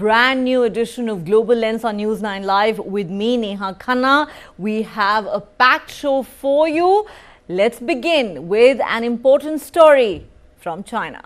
brand new edition of Global Lens on News9 Live with me, Neha Khanna. We have a packed show for you. Let's begin with an important story from China.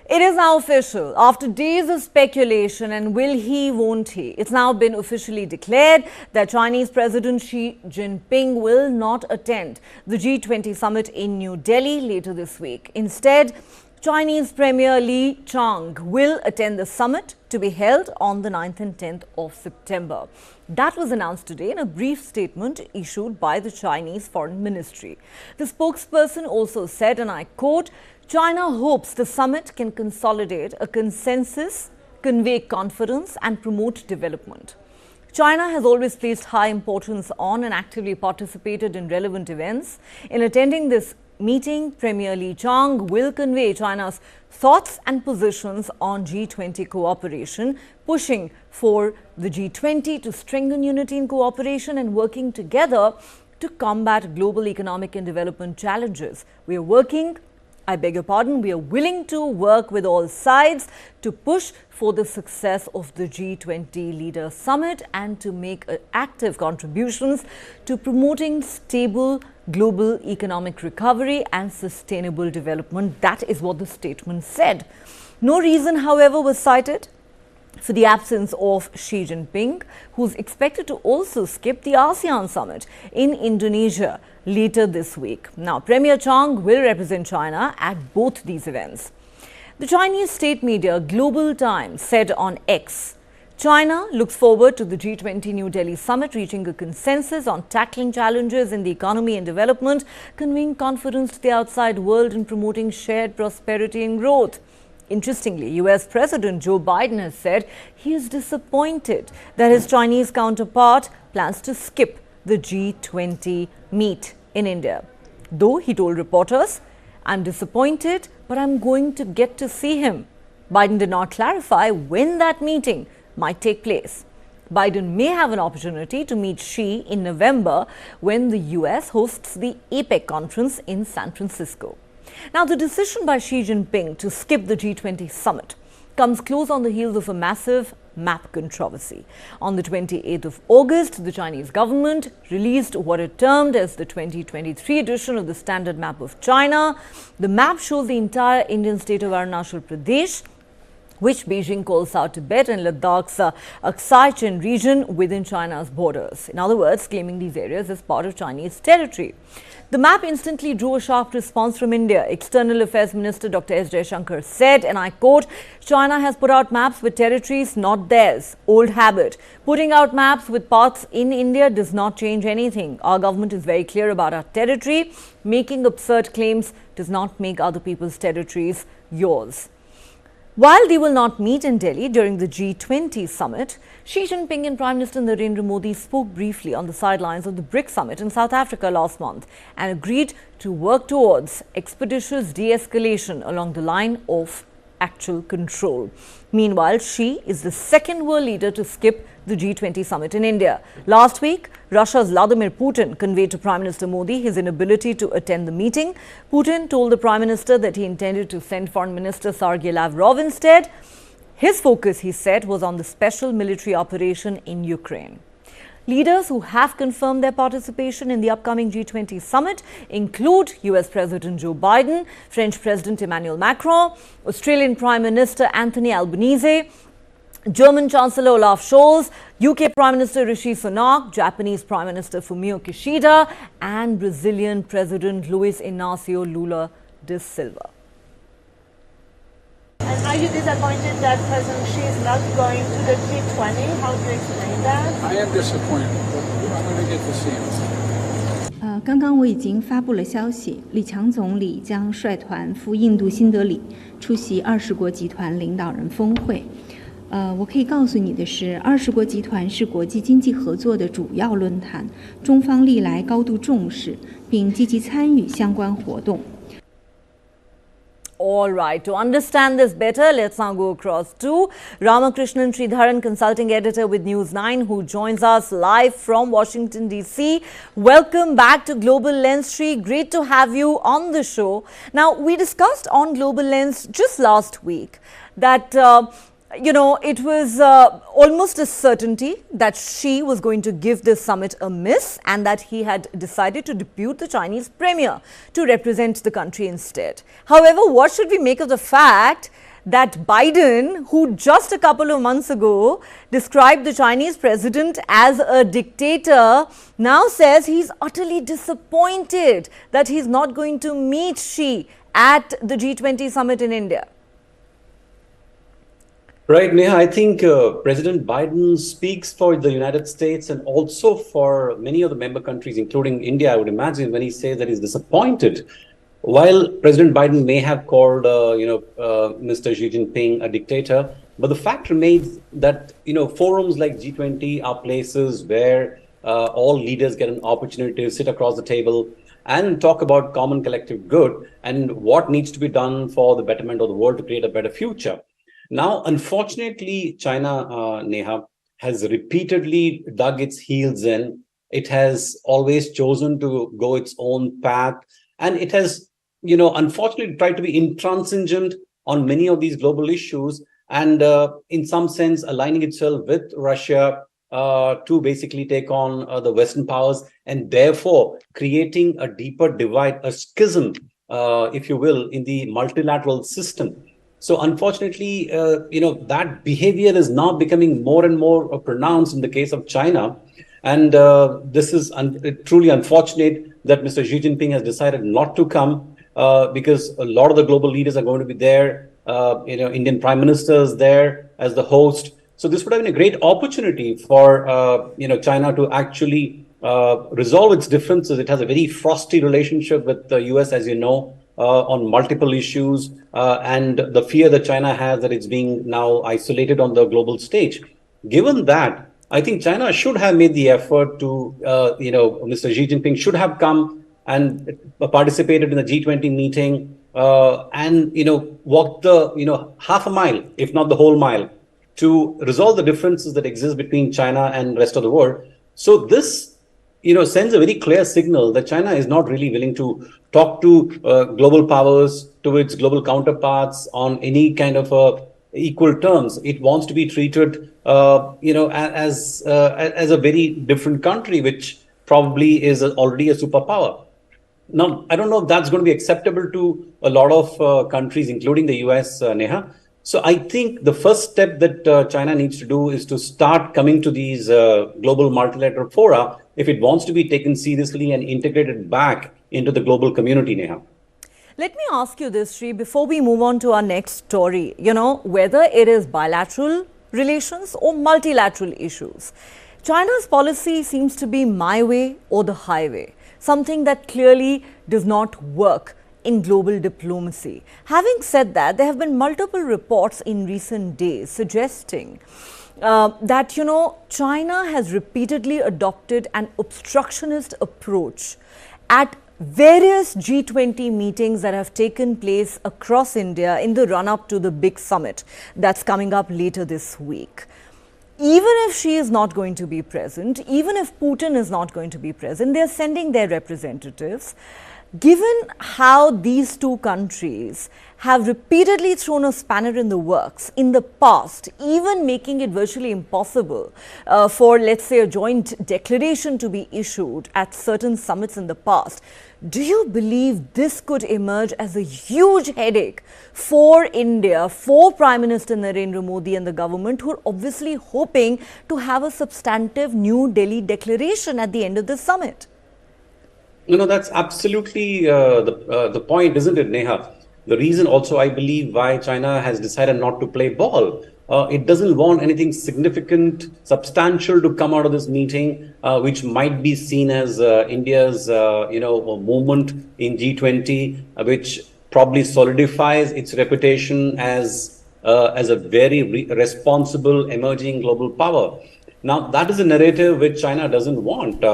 It is now official. After days of speculation and will he, won't he, it's now been officially declared that Chinese President Xi Jinping will not attend the G20 summit in New Delhi later this week. Instead, Chinese Premier Li Qiang will attend the summit to be held on the 9th and 10th of September. That was announced today in a brief statement issued by the Chinese Foreign Ministry. The spokesperson also said, and I quote, "China hopes the summit can consolidate a consensus, convey confidence and promote development." China has always placed high importance on and actively participated in relevant events. In attending this meeting, Premier Li Qiang will convey China's thoughts and positions on G20 cooperation, pushing for the G20 to strengthen unity and cooperation and working together to combat global economic and development challenges. We are willing to work with all sides to push for the success of the G20 Leaders Summit and to make active contributions to promoting stable global economic recovery and sustainable development. That is what the statement said. No reason, however, was cited for the absence of Xi Jinping, who's expected to also skip the ASEAN summit in Indonesia later this week. Now, Premier Qiang will represent China at both these events. The Chinese state media Global Times said on X, China looks forward to the G20 New Delhi summit reaching a consensus on tackling challenges in the economy and development, conveying confidence to the outside world and promoting shared prosperity and growth. Interestingly, US President Joe Biden has said he is disappointed that his Chinese counterpart plans to skip the G20 meet in India. Though he told reporters, "I'm disappointed, but I'm going to get to see him." Biden did not clarify when that meeting might take place. Biden may have an opportunity to meet Xi in November when the US hosts the APEC conference in San Francisco. Now, the decision by Xi Jinping to skip the G20 summit comes close on the heels of a massive map controversy. On the 28th of August, the Chinese government released what it termed as the 2023 edition of the Standard Map of China. The map shows the entire Indian state of Arunachal Pradesh, which Beijing calls South Tibet, and Ladakh's Aksai Chin region within China's borders. In other words, claiming these areas as part of Chinese territory. The map instantly drew a sharp response from India. External Affairs Minister Dr. S. Jaishankar said, and I quote, "China has put out maps with territories not theirs. Old habit. Putting out maps with parts in India does not change anything. Our government is very clear about our territory. Making absurd claims does not make other people's territories yours." While they will not meet in Delhi during the G20 summit, Xi Jinping and Prime Minister Narendra Modi spoke briefly on the sidelines of the BRICS summit in South Africa last month and agreed to work towards expeditious de-escalation along the line of actual control. Meanwhile, Xi is the second world leader to skip the G20 summit in India. Last week, Russia's Vladimir Putin conveyed to Prime Minister Modi his inability to attend the meeting. Putin told the Prime Minister that he intended to send Foreign Minister Sergei Lavrov instead. His focus, he said, was on the special military operation in Ukraine. Leaders who have confirmed their participation in the upcoming G20 summit include US President Joe Biden, French President Emmanuel Macron, Australian Prime Minister Anthony Albanese, German Chancellor Olaf Scholz, UK Prime Minister Rishi Sunak, Japanese Prime Minister Fumio Kishida, and Brazilian President Luiz Inácio Lula da Silva. And are you disappointed that President Xi is not going to the G20? How do you explain that? I am disappointed, but I'm going to get to see him. 刚刚我已经发布了消息，李强总理将率团赴印度新德里出席20国集团领导人峰会。我可以告诉你的是，20国集团是国际经济合作的主要论坛，中方历来高度重视，并积极参与相关活动。All right, to understand this better, let's now go across to Ramakrishnan Sridharan, consulting editor with News9, who joins us live from Washington, D.C. Welcome back to Global Lens, Sri. Great to have you on the show. Now, we discussed on Global Lens just last week that it was almost a certainty that Xi was going to give this summit a miss and that he had decided to depute the Chinese premier to represent the country instead. However, what should we make of the fact that Biden, who just a couple of months ago described the Chinese president as a dictator, now says he's utterly disappointed that he's not going to meet Xi at the G20 summit in India? Right, Neha, I think President Biden speaks for the United States and also for many of the member countries, including India, I would imagine, when he says that he's disappointed. While President Biden may have called, Mr. Xi Jinping a dictator, but the fact remains that, forums like G20 are places where all leaders get an opportunity to sit across the table and talk about common collective good and what needs to be done for the betterment of the world to create a better future. Now, unfortunately, China, Neha, has repeatedly dug its heels in. It has always chosen to go its own path. And it has, unfortunately, tried to be intransigent on many of these global issues and in some sense aligning itself with Russia to basically take on the Western powers and therefore creating a deeper divide, a schism, if you will, in the multilateral system. So unfortunately, that behavior is now becoming more and more pronounced in the case of China. And this is truly unfortunate that Mr. Xi Jinping has decided not to come because a lot of the global leaders are going to be there. Indian Prime Minister is there as the host. So this would have been a great opportunity for, China to actually resolve its differences. It has a very frosty relationship with the US, as you know, on multiple issues, and the fear that China has that it's being now isolated on the global stage. Given that, I think China should have made the effort to, Mr. Xi Jinping should have come and participated in the G20 meeting and, walked the, half a mile, if not the whole mile, to resolve the differences that exist between China and the rest of the world. So this, sends a very clear signal that China is not really willing to talk to global powers, to its global counterparts on any kind of equal terms. It wants to be treated, as a very different country, which probably is already a superpower. Now, I don't know if that's going to be acceptable to a lot of countries, including the US, Neha. So I think the first step that China needs to do is to start coming to these global multilateral fora if it wants to be taken seriously and integrated back into the global community, Neha. Let me ask you this, Sri, before we move on to our next story, whether it is bilateral relations or multilateral issues, China's policy seems to be my way or the highway, something that clearly does not work in global diplomacy. Having said that, there have been multiple reports in recent days suggesting that, China has repeatedly adopted an obstructionist approach at various G20 meetings that have taken place across India in the run-up to the big summit that's coming up later this week. Even if she is not going to be present, even if Putin is not going to be present, they're sending their representatives. Given how these two countries have repeatedly thrown a spanner in the works in the past, even making it virtually impossible for, let's say, a joint declaration to be issued at certain summits in the past, do you believe this could emerge as a huge headache for India, for Prime Minister Narendra Modi and the government, who are obviously hoping to have a substantive New Delhi declaration at the end of the summit? That's absolutely the point, isn't it, Neha? The reason also, I believe, why China has decided not to play ball. It doesn't want anything significant, substantial to come out of this meeting, which might be seen as India's, movement in G20, which probably solidifies its reputation as a very responsible emerging global power. Now, that is a narrative which China doesn't want.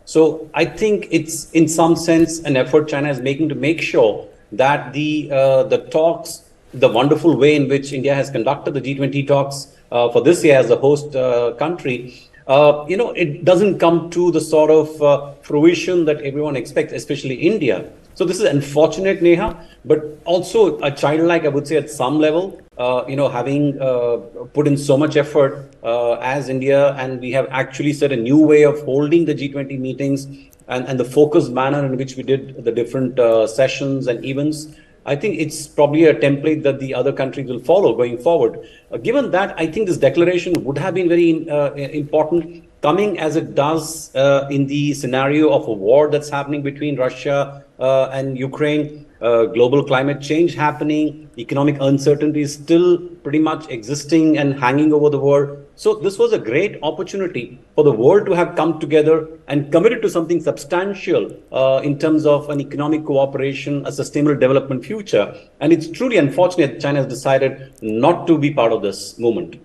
So I think it's in some sense an effort China is making to make sure that the talks, the wonderful way in which India has conducted the G20 talks for this year as the host country, it doesn't come to the sort of fruition that everyone expects, especially India. So this is unfortunate, Neha, but also a childlike, I would say, at some level, having put in so much effort as India, and we have actually set a new way of holding the G20 meetings and the focused manner in which we did the different sessions and events. I think it's probably a template that the other countries will follow going forward. Given that, I think this declaration would have been very important, coming as it does in the scenario of a war that's happening between Russia and Ukraine, global climate change happening, economic uncertainty is still pretty much existing and hanging over the world. So this was a great opportunity for the world to have come together and committed to something substantial in terms of an economic cooperation, a sustainable development future. And it's truly unfortunate that China has decided not to be part of this movement,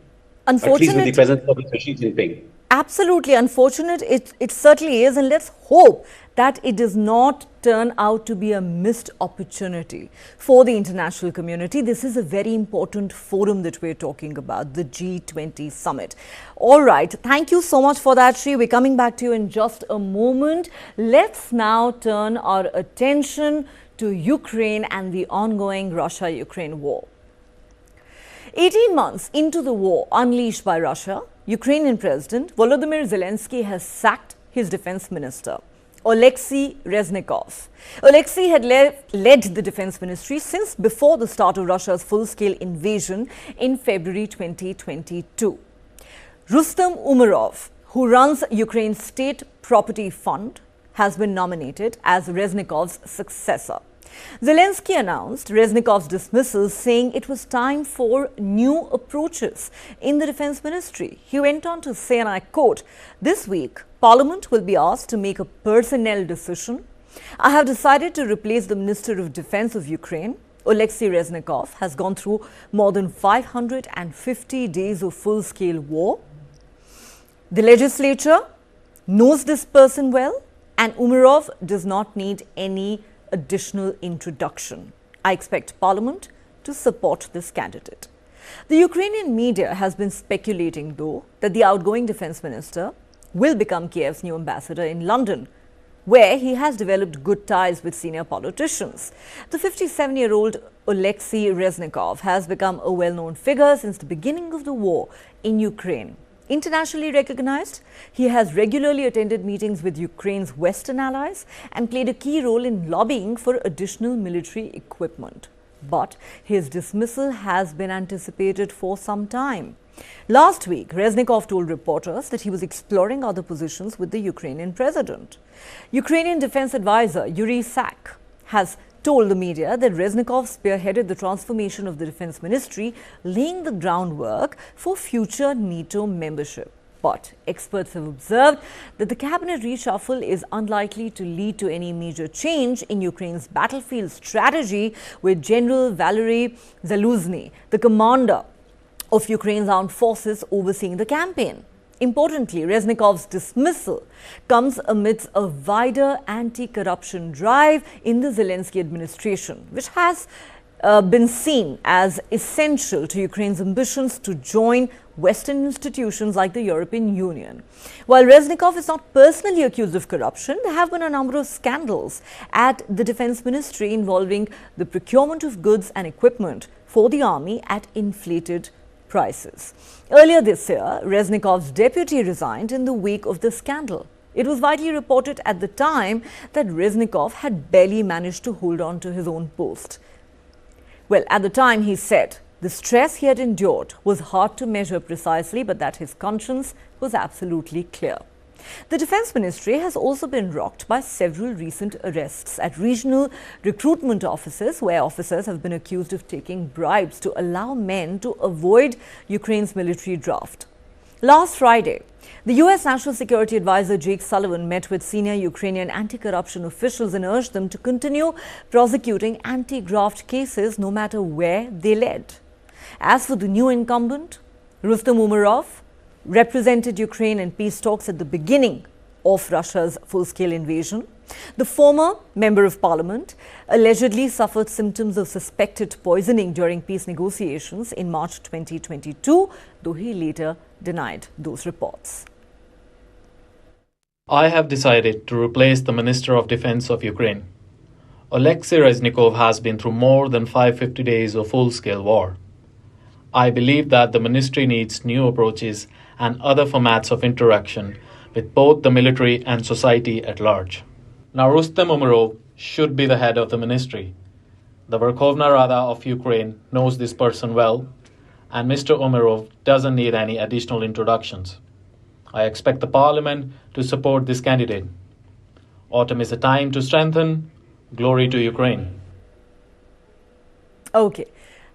at least with the presence of Mr. Xi Jinping. Absolutely unfortunate. It certainly is, and let's hope that it does not turn out to be a missed opportunity for the international community. This is a very important forum that we're talking about, the G20 summit. All right. Thank you so much for that, Shri. We're coming back to you in just a moment. Let's now turn our attention to Ukraine and the ongoing Russia-Ukraine war. 18 months into the war unleashed by Russia, Ukrainian President Volodymyr Zelensky has sacked his defense minister, Oleksiy Reznikov. Oleksiy had led the defense ministry since before the start of Russia's full-scale invasion in February 2022. Rustem Umerov, who runs Ukraine's state property fund, has been nominated as Reznikov's successor. Zelensky announced Reznikov's dismissal, saying it was time for new approaches in the defense ministry. He went on to say, and I quote, "This week, Parliament will be asked to make a personnel decision. I have decided to replace the Minister of Defense of Ukraine. Oleksiy Reznikov has gone through more than 550 days of full-scale war. The legislature knows this person well, and Umerov does not need any additional introduction. I expect Parliament to support this candidate." The Ukrainian media has been speculating, though, that the outgoing defense minister will become Kiev's new ambassador in London, where he has developed good ties with senior politicians. The 57-year-old Oleksiy Reznikov has become a well-known figure since the beginning of the war in Ukraine. Internationally recognized, he has regularly attended meetings with Ukraine's Western allies and played a key role in lobbying for additional military equipment. But his dismissal has been anticipated for some time. Last week, Reznikov told reporters that he was exploring other positions with the Ukrainian president. Ukrainian defense advisor Yuri Sak has told the media that Reznikov spearheaded the transformation of the defense ministry, laying the groundwork for future NATO membership. But experts have observed that the cabinet reshuffle is unlikely to lead to any major change in Ukraine's battlefield strategy, with General Valery Zaluzny, the commander of Ukraine's armed forces, overseeing the campaign. Importantly, Reznikov's dismissal comes amidst a wider anti-corruption drive in the Zelensky administration, which has been seen as essential to Ukraine's ambitions to join Western institutions like the European Union. While Reznikov is not personally accused of corruption, there have been a number of scandals at the Defense Ministry involving the procurement of goods and equipment for the army at inflated prices. Earlier this year, Reznikov's deputy resigned in the wake of the scandal. It was widely reported at the time that Reznikov had barely managed to hold on to his own post. Well, at the time, he said the stress he had endured was hard to measure precisely, but that his conscience was absolutely clear. The Defense Ministry has also been rocked by several recent arrests at regional recruitment offices, where officers have been accused of taking bribes to allow men to avoid Ukraine's military draft. Last Friday, the U.S. National Security Advisor Jake Sullivan met with senior Ukrainian anti-corruption officials and urged them to continue prosecuting anti-graft cases no matter where they led. As for the new incumbent, Rustem Umerov represented Ukraine in peace talks at the beginning of Russia's full-scale invasion. The former member of parliament allegedly suffered symptoms of suspected poisoning during peace negotiations in March 2022, though he later denied those reports. I have decided to replace the Minister of Defense of Ukraine. Alexei Reznikov has been through more than 550 days of full-scale war. I believe that the ministry needs new approaches and other formats of interaction with both the military and society at large. Now, Rustem Umerov should be the head of the ministry. The Verkhovna Rada of Ukraine knows this person well, and Mr. Umerov doesn't need any additional introductions. I expect the parliament to support this candidate. Autumn is a time to strengthen. Glory to Ukraine. Okay,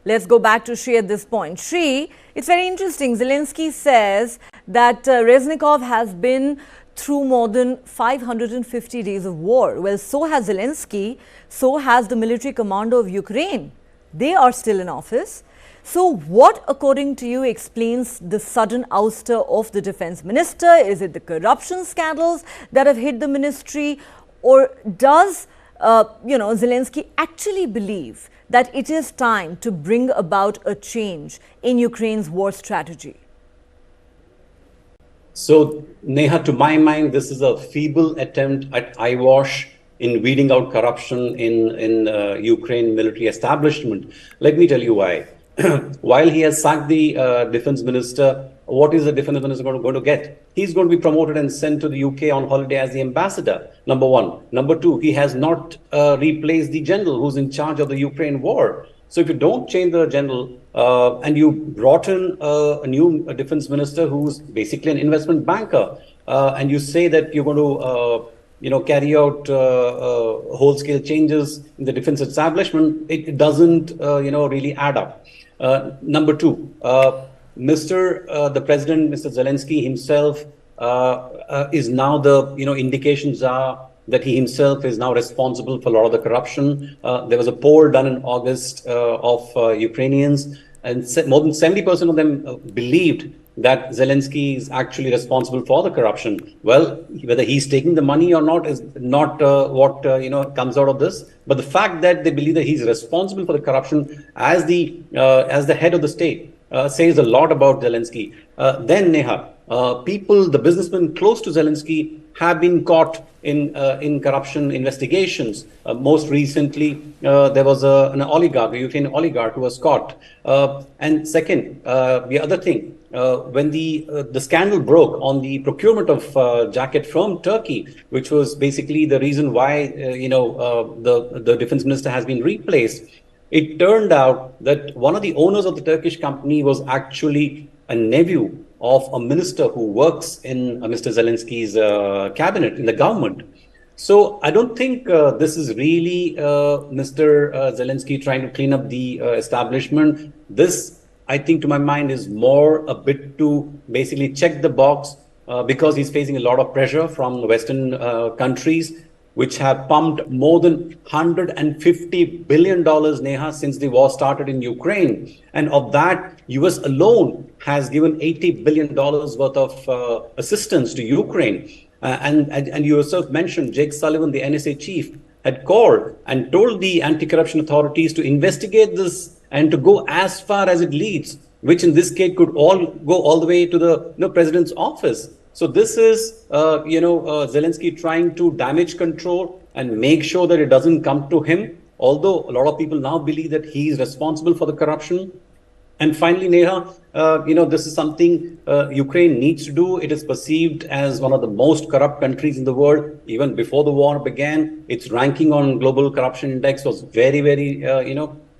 let's go back to Shri at this point. Shri, it's very interesting. Zelensky says that Reznikov has been through more than 550 days of war. Well, so has Zelensky, so has the military commander of Ukraine. They are still in office. So what, according to you, explains the sudden ouster of the defense minister? Is it the corruption scandals that have hit the ministry? Or does, Zelensky actually believe that it is time to bring about a change in Ukraine's war strategy? So, Neha, to my mind, this is a feeble attempt at eyewash in weeding out corruption in Ukraine military establishment. Let me tell you why. While he has sacked the defense minister, what is the defense minister going to get? He's going to be promoted and sent to the UK on holiday as the ambassador, number one. Number two, he has not replaced the general who's in charge of the Ukraine war. So if you don't change the general and you brought in a new defense minister who's basically an investment banker, and you say that you're going to carry out whole-scale changes in the defense establishment, it doesn't, really add up. Number two, the president, Mr. Zelensky himself, is now indications are that he himself is now responsible for a lot of the corruption. There was a poll done in August of Ukrainians, and more than 70% of them believed that Zelensky is actually responsible for the corruption. Well, whether he's taking the money or not is not what comes out of this. But the fact that they believe that he's responsible for the corruption as the head of the state says a lot about Zelensky. Then, Neha, the businessmen close to Zelensky have been caught in corruption investigations. Most recently, there was an oligarch, a Ukrainian oligarch, who was caught. And second, the other thing, when the scandal broke on the procurement of jacket from Turkey, which was basically the reason why the defense minister has been replaced, it turned out that one of the owners of the Turkish company was actually a nephew of a minister who works in Mr. Zelensky's cabinet, in the government. So I don't think this is really Mr. Zelensky trying to clean up the establishment. This, I think, to my mind, is more a bit to basically check the box because he's facing a lot of pressure from Western countries, which have pumped more than $150 billion, Neha, since the war started in Ukraine. And of that, US alone has given $80 billion worth of assistance to Ukraine. And you yourself mentioned Jake Sullivan, the NSA chief, had called and told the anti-corruption authorities to investigate this and to go as far as it leads, which in this case could go all the way to the president's office. So this is, Zelensky trying to damage control and make sure that it doesn't come to him, although a lot of people now believe that he is responsible for the corruption. And finally, Neha, this is something Ukraine needs to do. It is perceived as one of the most corrupt countries in the world. Even before the war began, its ranking on global corruption index was very, very,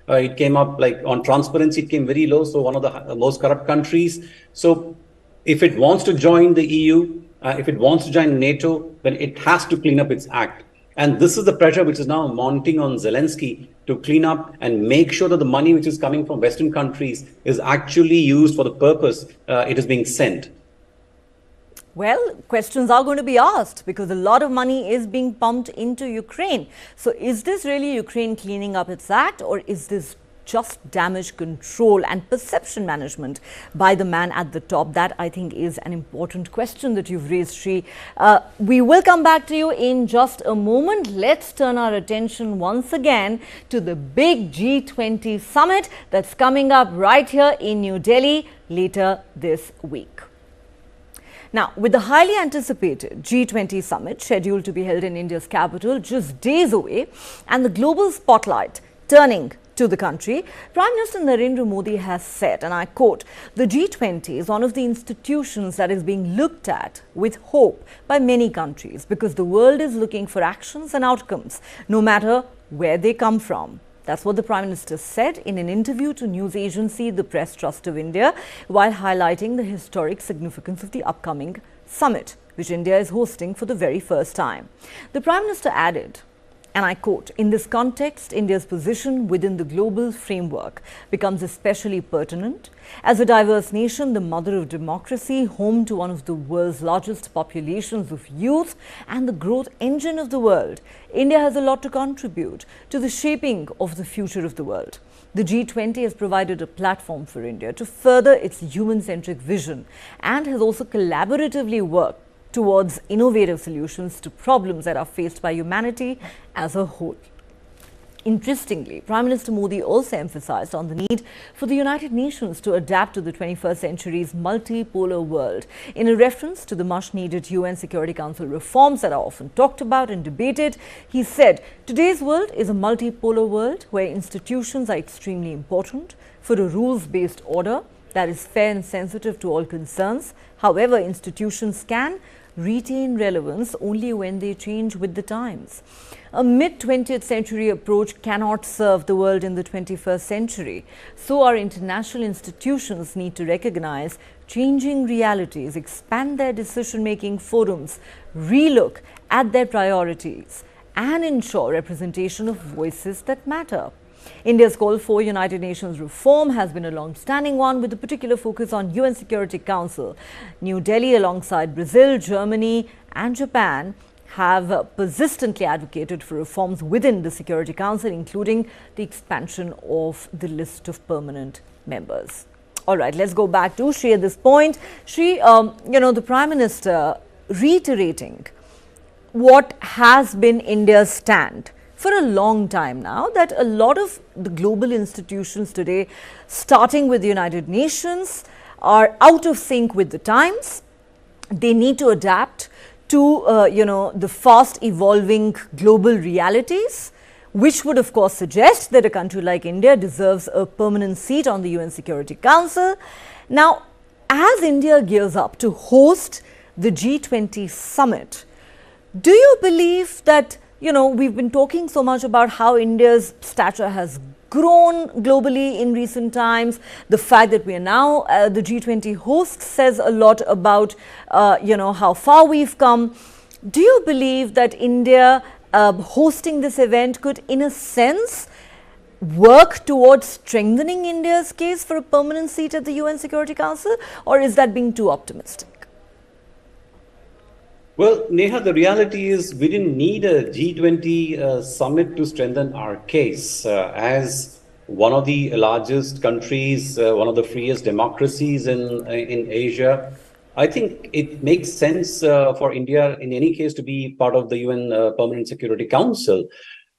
it came up like on transparency, it came very low. So one of the most corrupt countries. So if it wants to join the EU, if it wants to join NATO, then it has to clean up its act. And this is the pressure which is now mounting on Zelensky to clean up and make sure that the money which is coming from Western countries is actually used for the purpose it is being sent. Well, questions are going to be asked because a lot of money is being pumped into Ukraine. So is this really Ukraine cleaning up its act, or is this just damage control and perception management by the man at the top? That, I think, is an important question that you've raised, Shri. We will come back to you in just a moment. Let's turn our attention once again to the big G20 summit that's coming up right here in New Delhi later this week. Now, with the highly anticipated G20 summit scheduled to be held in India's capital just days away and the global spotlight turning to the country, Prime Minister Narendra Modi has said, and I quote, "The G20 is one of the institutions that is being looked at with hope by many countries because the world is looking for actions and outcomes, no matter where they come from." That's what the Prime Minister said in an interview to news agency The Press Trust of India, while highlighting the historic significance of the upcoming summit, which India is hosting for the very first time. The Prime Minister added, and I quote, "In this context, India's position within the global framework becomes especially pertinent. As a diverse nation, the mother of democracy, home to one of the world's largest populations of youth and the growth engine of the world, India has a lot to contribute to the shaping of the future of the world. The G20 has provided a platform for India to further its human-centric vision and has also collaboratively worked towards innovative solutions to problems that are faced by humanity as a whole." Interestingly, Prime Minister Modi also emphasized on the need for the United Nations to adapt to the 21st century's multipolar world. In a reference to the much-needed UN Security Council reforms that are often talked about and debated, he said, "Today's world is a multipolar world where institutions are extremely important for a rules-based order that is fair and sensitive to all concerns. However, institutions can retain relevance only when they change with the times. A mid-20th century approach cannot serve the world in the 21st century. So our international institutions need to recognize changing realities, expand their decision-making forums, relook at their priorities, and ensure representation of voices that matter." India's call for United Nations reform has been a long-standing one, with a particular focus on UN Security Council. New Delhi, alongside Brazil, Germany and Japan, have persistently advocated for reforms within the Security Council, including the expansion of the list of permanent members. All right, let's go back to Shri at this point. Shri, the Prime Minister reiterating what has been India's stand for a long time now, that a lot of the global institutions today, starting with the United Nations, are out of sync with the times. They need to adapt to, the fast evolving global realities, which would of course suggest that a country like India deserves a permanent seat on the UN Security Council. Now, as India gears up to host the G20 summit, do you believe that, we've been talking so much about how India's stature has grown globally in recent times. The fact that we are now the G20 host says a lot about, how far we've come. Do you believe that India hosting this event could, in a sense, work towards strengthening India's case for a permanent seat at the UN Security Council, or is that being too optimistic? Well, Neha, the reality is we didn't need a G20 summit to strengthen our case. As one of the largest countries, one of the freest democracies in Asia, I think it makes sense for India, in any case, to be part of the UN Permanent Security Council.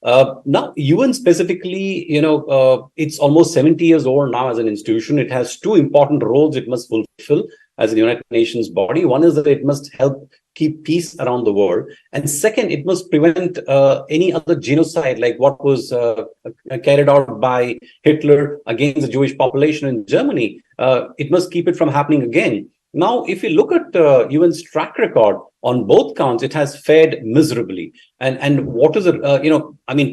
Now, UN specifically, it's almost 70 years old now as an institution. It has two important roles it must fulfill as a United Nations body. One is that it must help keep peace around the world. And second, it must prevent any other genocide like what was carried out by Hitler against the Jewish population in Germany. It must keep it from happening again. Now, if you look at UN's track record on both counts, it has fared miserably. And what is it?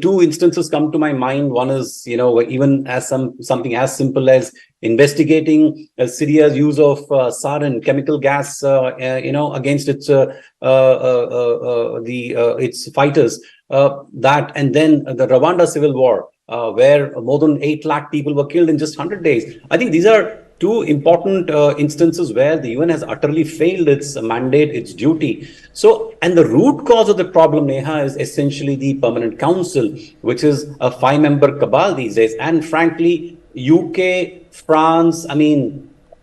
Two instances come to my mind. One is, even as something as simple as investigating Syria's use of sarin, chemical gas, against its its fighters. That, and then the Rwanda civil war, where more than 8 lakh people were killed in just 100 days. I think these are two important instances where the UN has utterly failed its mandate, its duty. So, and the root cause of the problem, Neha, is essentially the Permanent Council, which is a 5-member cabal these days. And frankly, UK, France,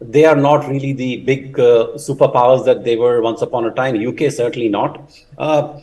they are not really the big superpowers that they were once upon a time. UK certainly not.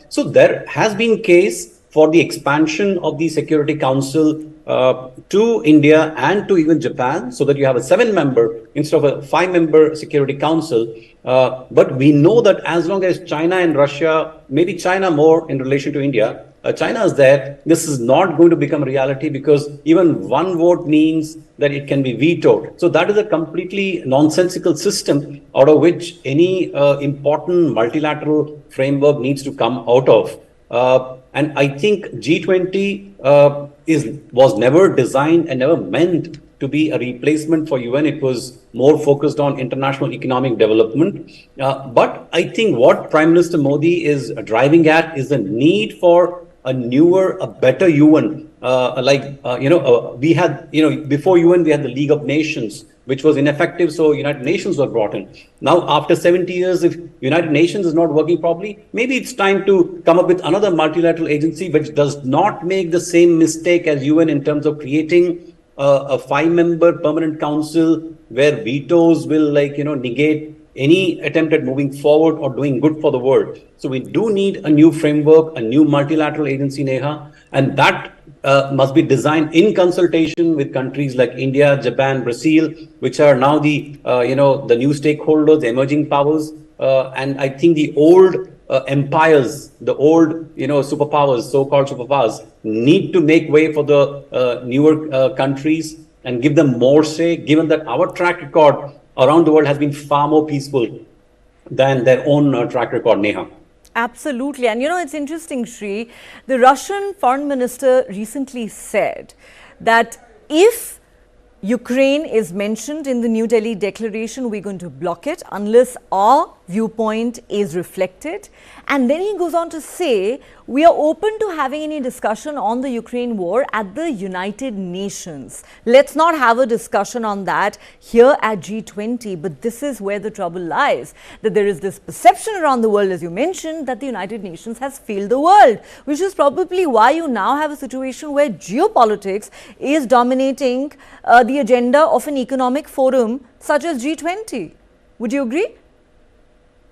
So there has been case for the expansion of the Security Council to India and to even Japan, so that you have a 7-member instead of a 5-member Security Council. But we know that as long as China and Russia, maybe China more in relation to India, China is there, this is not going to become a reality, because even one vote means that it can be vetoed. So that is a completely nonsensical system out of which any important multilateral framework needs to come out of. And I think G20 was never designed and never meant to be a replacement for UN. It was more focused on international economic development. But I think what Prime Minister Modi is driving at is the need for a newer, a better UN. We had, before UN, we had the League of Nations, which was ineffective, so United Nations were brought in. Now, after 70 years, if United Nations is not working properly, maybe it's time to come up with another multilateral agency which does not make the same mistake as UN in terms of creating a 5-member permanent council where vetoes will negate any attempt at moving forward or doing good for the world. So we do need a new framework, a new multilateral agency, Neha, and that must be designed in consultation with countries like India, Japan, Brazil, which are now the new stakeholders, the emerging powers. And I think the old empires, the old superpowers, so-called superpowers, need to make way for the newer countries and give them more say, given that our track record around the world has been far more peaceful than their own track record, Neha. Absolutely. And it's interesting, Shri, the Russian foreign minister recently said that if Ukraine is mentioned in the New Delhi declaration, we're going to block it unless our viewpoint is reflected. And then he goes on to say, we are open to having any discussion on the Ukraine war at the United Nations. Let's not have a discussion on that here at G20. But this is where the trouble lies, that there is this perception around the world, as you mentioned, that the United Nations has failed the world, which is probably why you now have a situation where geopolitics is dominating the agenda of an economic forum such as G20. Would you agree?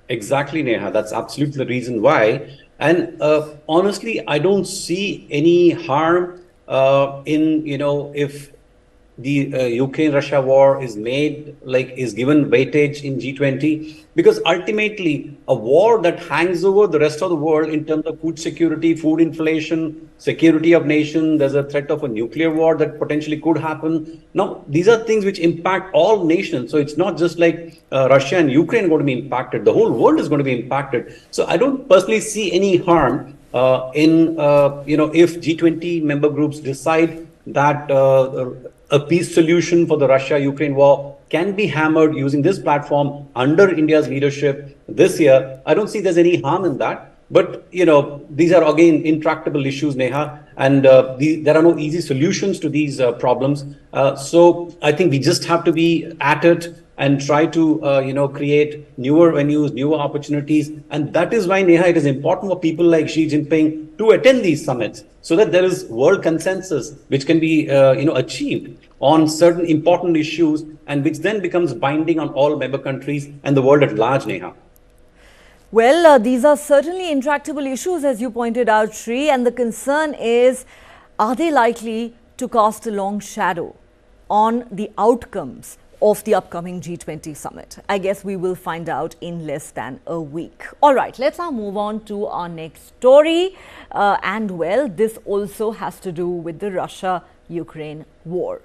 Exactly, Neha. That's absolutely the reason why. And honestly, I don't see any harm in, if the Ukraine-Russia war is given weightage in G20, because ultimately a war that hangs over the rest of the world in terms of food security, food inflation, security of nation, there's a threat of a nuclear war that potentially could happen. Now, these are things which impact all nations. So it's not just like Russia and Ukraine are going to be impacted. The whole world is going to be impacted. So I don't personally see any harm if G20 member groups decide that a peace solution for the Russia-Ukraine war can be hammered using this platform under India's leadership this year. I don't see there's any harm in that. But, these are, again, intractable issues, Neha, and there are no easy solutions to these problems. So I think we just have to be at it and try to, create newer venues, newer opportunities. And that is why, Neha, it is important for people like Xi Jinping to attend these summits, so that there is world consensus which can be, achieved on certain important issues, and which then becomes binding on all member countries and the world at large, Neha. Well, these are certainly intractable issues, as you pointed out, Shri, and the concern is, are they likely to cast a long shadow on the outcomes of the upcoming G20 summit? I guess we will find out in less than a week. All right, let's now move on to our next story. This also has to do with the Russia-Ukraine war.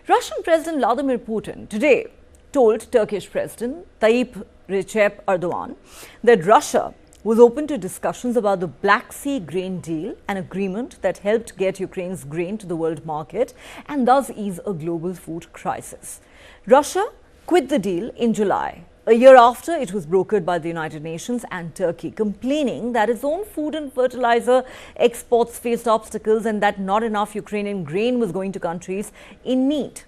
Russian President Vladimir Putin today told Turkish President Tayyip Recep Erdogan that Russia was open to discussions about the Black Sea grain deal, an agreement that helped get Ukraine's grain to the world market and thus ease a global food crisis. Russia quit the deal in July, a year after it was brokered by the United Nations and Turkey, complaining that its own food and fertilizer exports faced obstacles and that not enough Ukrainian grain was going to countries in need.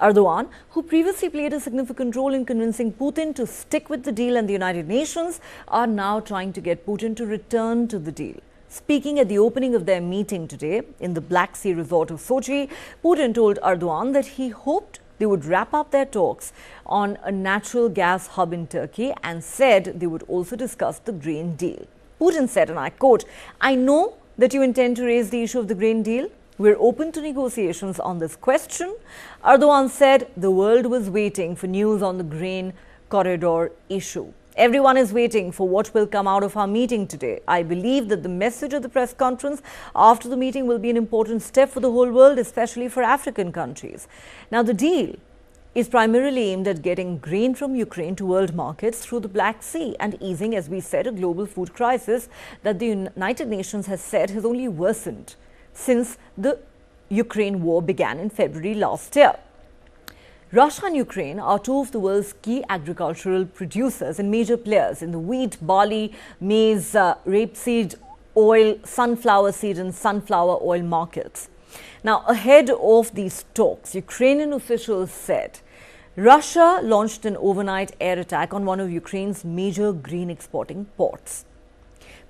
Erdogan, who previously played a significant role in convincing Putin to stick with the deal and the United Nations, are now trying to get Putin to return to the deal. Speaking at the opening of their meeting today in the Black Sea resort of Sochi, Putin told Erdogan that he hoped they would wrap up their talks on a natural gas hub in Turkey and said they would also discuss the grain deal. Putin said, and I quote, "I know that you intend to raise the issue of the grain deal. We're open to negotiations on this question. Erdogan said the world was waiting for news on the grain corridor issue. Everyone is waiting for what will come out of our meeting today. I believe that the message of the press conference after the meeting will be an important step for the whole world, especially for African countries. Now, the deal is primarily aimed at getting grain from Ukraine to world markets through the Black Sea and easing, as we said, a global food crisis that the United Nations has said has only worsened since the Ukraine war began in February last year. Russia and Ukraine are two of the world's key agricultural producers and major players in the wheat, barley, maize, rapeseed oil, sunflower seed and sunflower oil markets. Now, ahead of these talks, Ukrainian officials said Russia launched an overnight air attack on one of Ukraine's major grain exporting ports.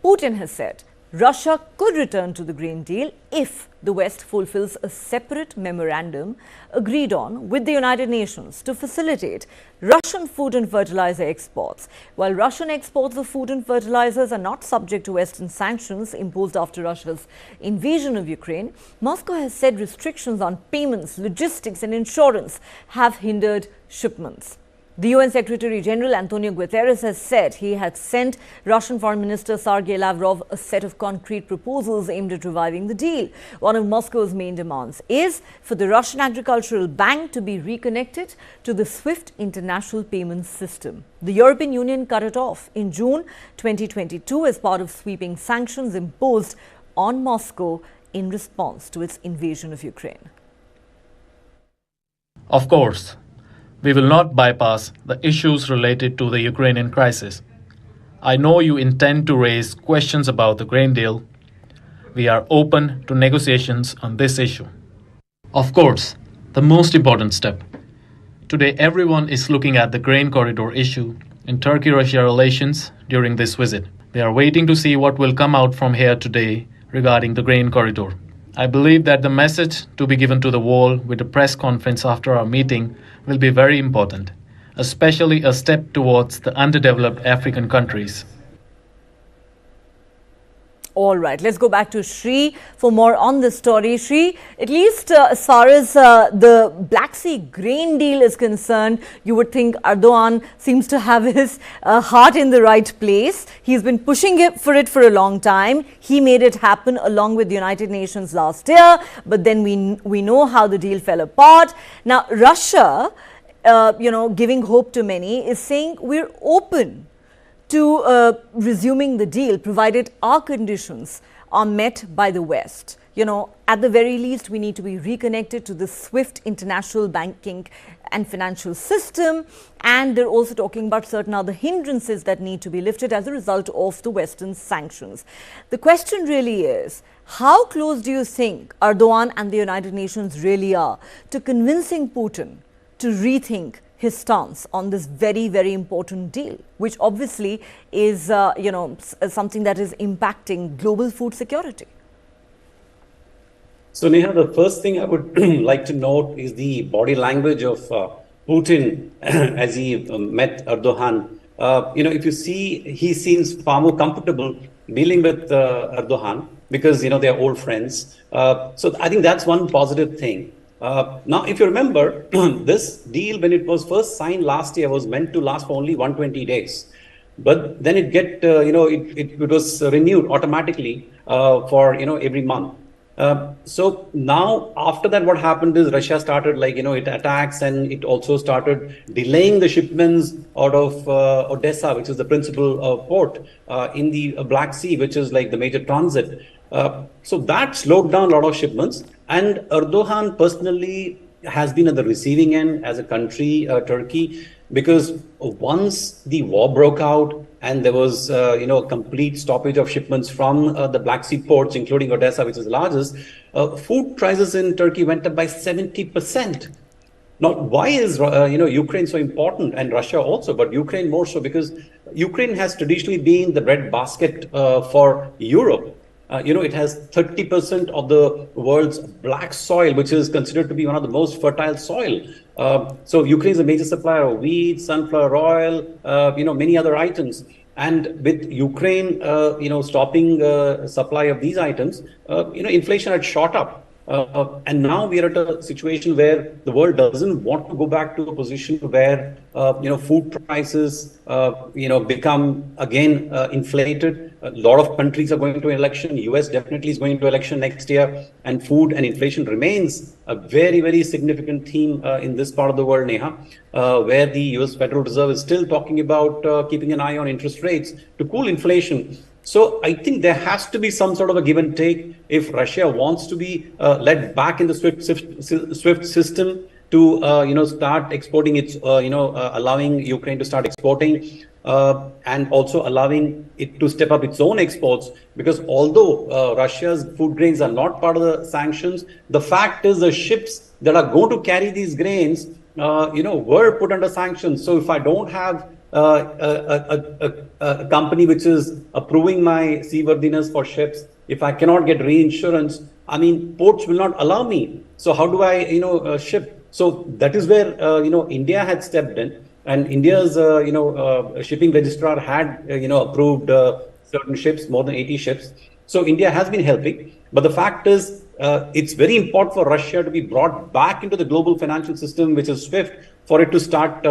Putin has said Russia could return to the grain deal if the West fulfills a separate memorandum agreed on with the United Nations to facilitate Russian food and fertilizer exports. While Russian exports of food and fertilizers are not subject to Western sanctions imposed after Russia's invasion of Ukraine, Moscow has said restrictions on payments, logistics and insurance have hindered shipments. The UN Secretary General Antonio Guterres has said he had sent Russian Foreign Minister Sergei Lavrov a set of concrete proposals aimed at reviving the deal. One of Moscow's main demands is for the Russian Agricultural Bank to be reconnected to the SWIFT international payments system. The European Union cut it off in June 2022 as part of sweeping sanctions imposed on Moscow in response to its invasion of Ukraine. Of course, we will not bypass the issues related to the Ukrainian crisis. I know you intend to raise questions about the grain deal. We are open to negotiations on this issue. Of course, the most important step. Today, everyone is looking at the grain corridor issue in Turkey-Russia relations during this visit. They are waiting to see what will come out from here today regarding the grain corridor. I believe that the message to be given to the world with a press conference after our meeting will be very important, especially a step towards the underdeveloped African countries. All right, let's go back to Shri for more on this story. Shri, at least as far as the Black Sea grain deal is concerned, you would think Erdogan seems to have his heart in the right place. He's been pushing for it for a long time. He made it happen along with the United Nations last year, but then we know how the deal fell apart. Now, Russia, giving hope to many, is saying we're open to resuming the deal, provided our conditions are met by the West. At the very least, we need to be reconnected to the SWIFT international banking and financial system. And they're also talking about certain other hindrances that need to be lifted as a result of the Western sanctions. The question really is, how close do you think Erdogan and the United Nations really are to convincing Putin to rethink his stance on this very, very important deal, which obviously is, something that is impacting global food security? So, Neha, the first thing I would like to note is the body language of Putin as he met Erdogan. If you see, he seems far more comfortable dealing with Erdogan because, they're old friends. So I think that's one positive thing. Now, if you remember, this deal, when it was first signed last year, was meant to last for only 120 days. But then it was renewed automatically for, every month. So now, after that, what happened is Russia started, it attacks, and it also started delaying the shipments out of Odessa, which is the principal port in the Black Sea, which is like the major transit. So that slowed down a lot of shipments. And Erdogan personally has been at the receiving end as a country, Turkey, because once the war broke out and there was, a complete stoppage of shipments from the Black Sea ports, including Odessa, which is the largest, food prices in Turkey went up by 70%. Now, why is, Ukraine so important, and Russia also, but Ukraine more so, because Ukraine has traditionally been the breadbasket for Europe. It has 30% of the world's black soil, which is considered to be one of the most fertile soil. So Ukraine is a major supplier of wheat, sunflower oil, many other items. And with Ukraine, stopping supply of these items, inflation had shot up. And now we are at a situation where the world doesn't want to go back to a position where food prices become again inflated. A lot of countries are going to election. US definitely is going to election next year, and food and inflation remains a very, very significant theme in this part of the world, Neha, where the US Federal Reserve is still talking about keeping an eye on interest rates to cool inflation. So I think there has to be some sort of a give and take if Russia wants to be led back in the SWIFT system to start exporting its allowing Ukraine to start exporting and also allowing it to step up its own exports, because although Russia's food grains are not part of the sanctions, the fact is the ships that are going to carry these grains were put under sanctions. So if I don't have a company which is approving my seaworthiness for ships, if I cannot get reinsurance, I mean, ports will not allow me. So how do I, ship? So that is where, India had stepped in, and India's, shipping registrar had, approved certain ships, more than 80 ships. So India has been helping. But the fact is, it's very important for Russia to be brought back into the global financial system, which is SWIFT, for it to start,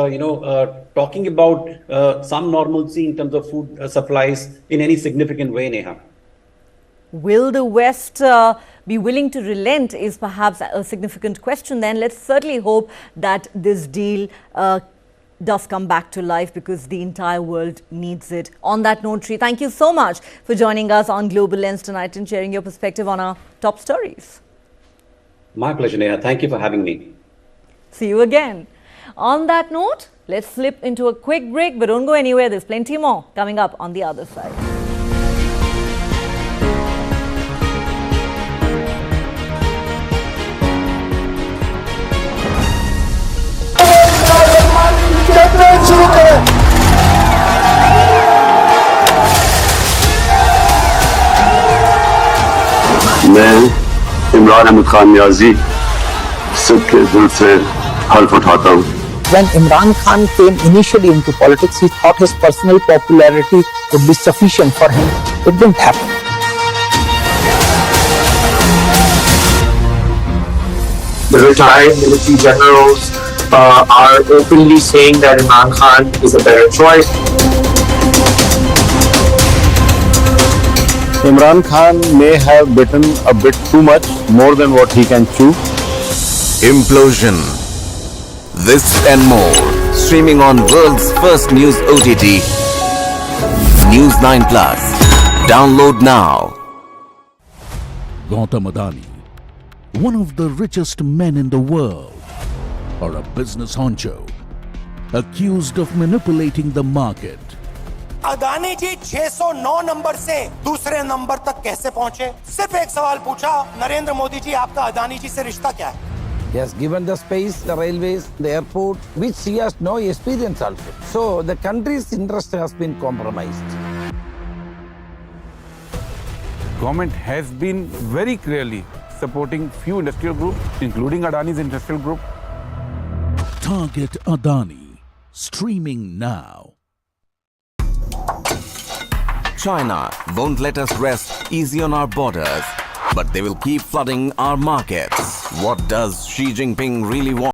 talking about some normalcy in terms of food supplies in any significant way, Neha. Will the West be willing to relent is perhaps a significant question. Then let's certainly hope that this deal does come back to life, because the entire world needs it. On that note, Sri, thank you so much for joining us on Global Lens tonight and sharing your perspective on our top stories. My pleasure, Neha. Thank you for having me. See you again. On that note, let's slip into a quick break, but don't go anywhere. There's plenty more coming up on the other side. मैं इमरान अहमद खान न्याजी सबके दिल से हल्फ उठाता हूँ. When Imran Khan came initially into politics, he thought his personal popularity would be sufficient for him. It didn't happen. The retired military generals are openly saying that Imran Khan is a better choice. Imran Khan may have bitten a bit too much, more than what he can chew. Implosion. This and more. Streaming on world's first news OTT. News9 Plus. Download now. Gautam Adani, one of the richest men in the world, or a business honcho, accused of manipulating the market. Adani ji 609 number से दूसरे number तक कैसे पहुंचे? सिर्फ एक सवाल पूछा, नरेंद्र मोदी जी, आपका अदानी जी से रिश्ता क्या है? He has given the space, the railways, the airport, which he has no experience also. So the country's interest has been compromised. Government has been very clearly supporting few industrial groups, including Adani's industrial group. Target Adani, streaming now. China won't let us rest easy on our borders, but they will keep flooding our markets. What does Xi Jinping really want?